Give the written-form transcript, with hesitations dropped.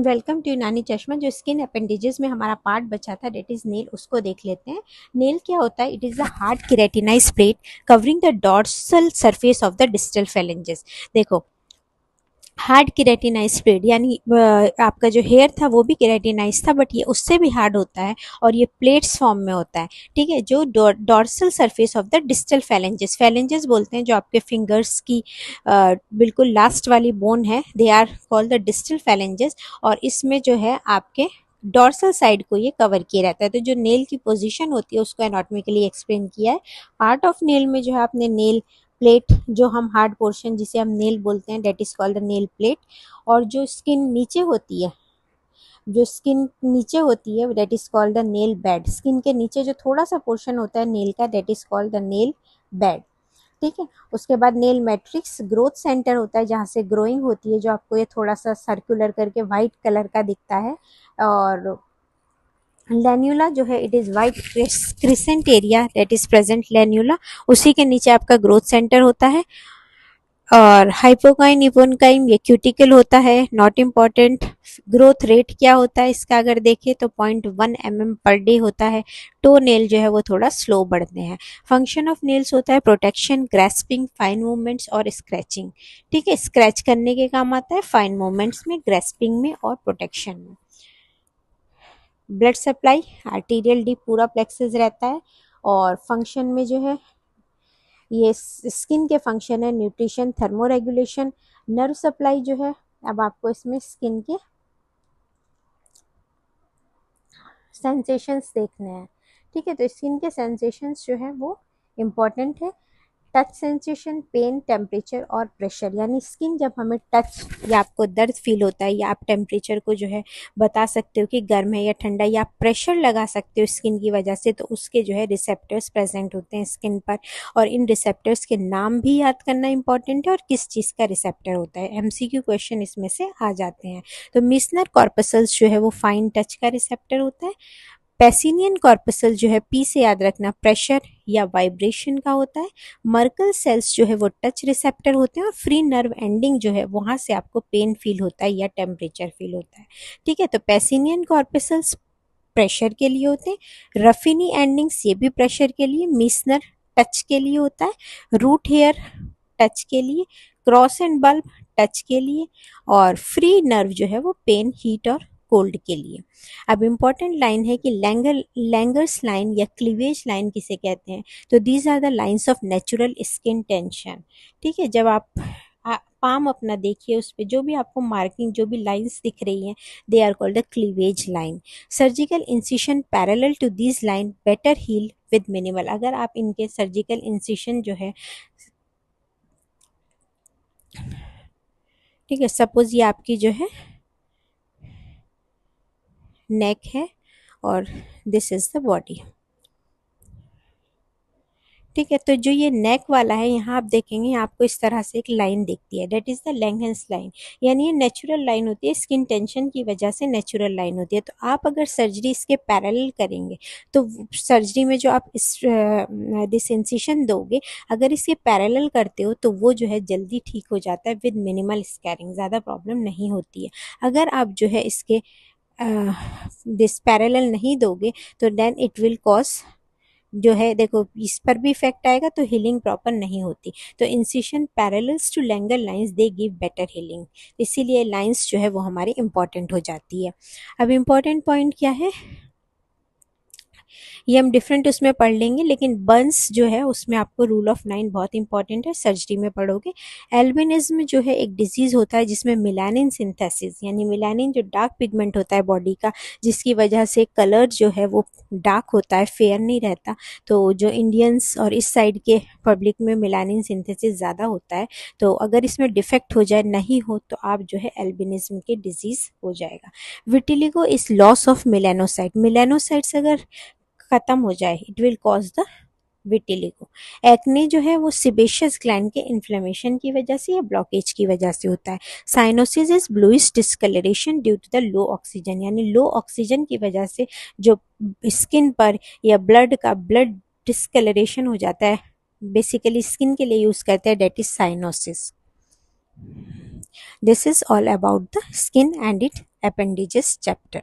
Welcome to नानी चश्मा। जो स्किन अपेंडेजेस में हमारा पार्ट बचा था डेट इज नेल, उसको देख लेते हैं। नेल क्या होता है? It is a hard keratinize plate covering the dorsal surface of the distal phalanges. देखो, हार्ड केराटिनाइज प्लेट यानी आपका जो हेयर था वो भी केराटिनाइज था, बट ये उससे भी हार्ड होता है और ये प्लेट्स फॉर्म में होता है। ठीक है, जो dorsal surface of the distal phalanges, phalanges बोलते हैं जो आपके फिंगर्स की बिल्कुल लास्ट वाली बोन है, they are called the distal phalanges. और इसमें जो है आपके डॉर्सल साइड को ये कवर किया रहता है। तो जो नेल की पोजीशन होती है उसको एनाटॉमिकली एक्सप्लेन किया है। पार्ट ऑफ नेल में जो है आपने नेल प्लेट, जो हम हार्ड पोर्शन जिसे हम नेल बोलते हैं, that is called the nail plate. और जो स्किन नीचे होती है, जो स्किन नीचे होती है that is called the nail bed. Skin के नीचे जो थोड़ा सा पोर्शन होता है नेल का, that is called the nail bed. ठीक है, उसके बाद नेल मैट्रिक्स ग्रोथ सेंटर होता है जहाँ से ग्रोइंग होती है, जो आपको ये थोड़ा सा सर्कुलर करके वाइट कलर का दिखता है। और लैन्युला जो है it is white crescent area that is present lunula, उसी के नीचे आपका ग्रोथ सेंटर होता है। और हाइपोकाइन इपोनकाइन ये क्यूटिकल होता है, नॉट इम्पॉर्टेंट। ग्रोथ रेट क्या होता है इसका अगर देखें तो 0.1 mm पर डे होता है। टो नेल जो है वो थोड़ा स्लो बढ़ते हैं। फंक्शन ऑफ नेल्स होता है प्रोटेक्शन, ग्रेस्पिंग, फाइन मूवमेंट्स और स्क्रैचिंग। ठीक है, स्क्रैच करने के काम आता है, फाइन मूवमेंट्स में, ग्रेस्पिंग में और प्रोटेक्शन में। ब्लड सप्लाई आर्टीरियल डी पूरा प्लेक्सस रहता है। और फंक्शन में जो है ये स्किन के फंक्शन है न्यूट्रिशन, थर्मोरेगुलेशन। नर्व सप्लाई जो है, अब आपको इसमें स्किन के सेंसेशंस देखने हैं। ठीक है, तो स्किन के सेंसेशंस जो है वो इम्पॉर्टेंट है। टच सेंसेशन, पेन, टेम्परेचर और प्रेशर। यानी स्किन जब हमें टच या आपको दर्द फील होता है, या आप टेम्परेचर को जो है बता सकते हो कि गर्म है या ठंडा, या आप प्रेशर लगा सकते हो स्किन की वजह से, तो उसके जो है रिसेप्टर्स प्रेजेंट होते हैं स्किन पर। और इन रिसेप्टर्स के नाम भी याद करना इंपॉर्टेंट है और किस चीज़ का रिसेप्टर होता है। एमसीक्यू क्वेश्चन इसमें से आ जाते हैं। तो मिसनर कॉर्पसल्स जो है वो फाइन टच का रिसेप्टर होता है। पेसिनियन कॉर्पसल जो है, पी से याद रखना, प्रेशर या वाइब्रेशन का होता है। मर्कल सेल्स जो है वो टच रिसेप्टर होते हैं। और फ्री नर्व एंडिंग जो है वहाँ से आपको पेन फील होता है या टेम्परेचर फील होता है। ठीक है, तो पेसिनियन कॉर्पसल्स प्रेशर के लिए होते हैं। रफिनी एंडिंग्स ये भी प्रेशर के लिए। मिसनर टच के लिए होता है। रूट हेयर टच के लिए। क्रॉस एंड बल्ब टच के लिए। और फ्री नर्व जो है वो पेन, हीट और कोल्ड के लिए। अब इम्पॉर्टेंट लाइन है कि लैंगर्स लाइन या क्लीवेज लाइन किसे कहते हैं? तो these are the lines of natural skin tension. ठीक है, जब आप पाम अपना देखिए, उस पर जो भी आपको मार्किंग, जो भी लाइंस दिख रही हैं, they are called the cleavage line. Surgical incision parallel to this line better heal with minimal. अगर आप इनके सर्जिकल इंसिशन जो है, ठीक है, सपोज ये आपकी जो है नेक है और दिस इज द बॉडी। ठीक है, तो जो ये नेक वाला है, यहाँ आप देखेंगे आपको इस तरह से एक लाइन दिखती है, डेट इज द लैंगहंस लाइन। यानी ये नेचुरल लाइन होती है, स्किन टेंशन की वजह से नेचुरल लाइन होती है। तो आप अगर सर्जरी इसके पैरेलल करेंगे तो सर्जरी में जो आप इस दिस इंसिशन दोगे, अगर इसके पैरेलल करते हो तो वो जो है जल्दी ठीक हो जाता है विद मिनिमल स्कैरिंग, ज़्यादा प्रॉब्लम नहीं होती है। अगर आप जो है इसके दिस पैरेलल नहीं दोगे तो देन इट विल कॉज, जो है देखो इस पर भी इफेक्ट आएगा, तो हीलिंग प्रॉपर नहीं होती। तो incision parallels to Langer lines they give better healing, इसीलिए लाइंस जो है वो हमारी इंपॉर्टेंट हो जाती है। अब इम्पॉर्टेंट पॉइंट क्या है, ये हम डिफरेंट उसमें पढ़ लेंगे, लेकिन बर्न्स जो है उसमें आपको रूल ऑफ 9 बहुत इंपॉर्टेंट है, सर्जरी में पढ़ोगे। एल्बिनिज्म जो है एक डिजीज होता है जिसमें मिलानिन सिंथेसिस, यानी मिलानिन जो डार्क पिगमेंट होता है बॉडी का, जिसकी वजह से कलर जो है वो डार्क होता है, फेयर नहीं रहता। तो जो इंडियंस और इस साइड के पब्लिक में मिलानिन सिंथेसिस ज़्यादा होता है, तो अगर इसमें डिफेक्ट हो जाए, नहीं हो, तो आप जो है एल्बिनिज्म के डिजीज़ हो जाएगा। Vitiligo is loss of melanocyte, melanocytes अगर खत्म हो जाए, it will cause the vitiligo. Acne जो है वो सिबेशियस ग्लैंड के इन्फ्लेमेशन की वजह से या ब्लॉकेज की वजह से होता है। Cyanosis is bluish discoloration due to the low oxygen, यानी लो ऑक्सीजन की वजह से जो स्किन पर या ब्लड डिस्कलरेशन हो जाता है, बेसिकली स्किन के लिए यूज करते हैं, that is cyanosis. This is all about the skin and it appendages chapter.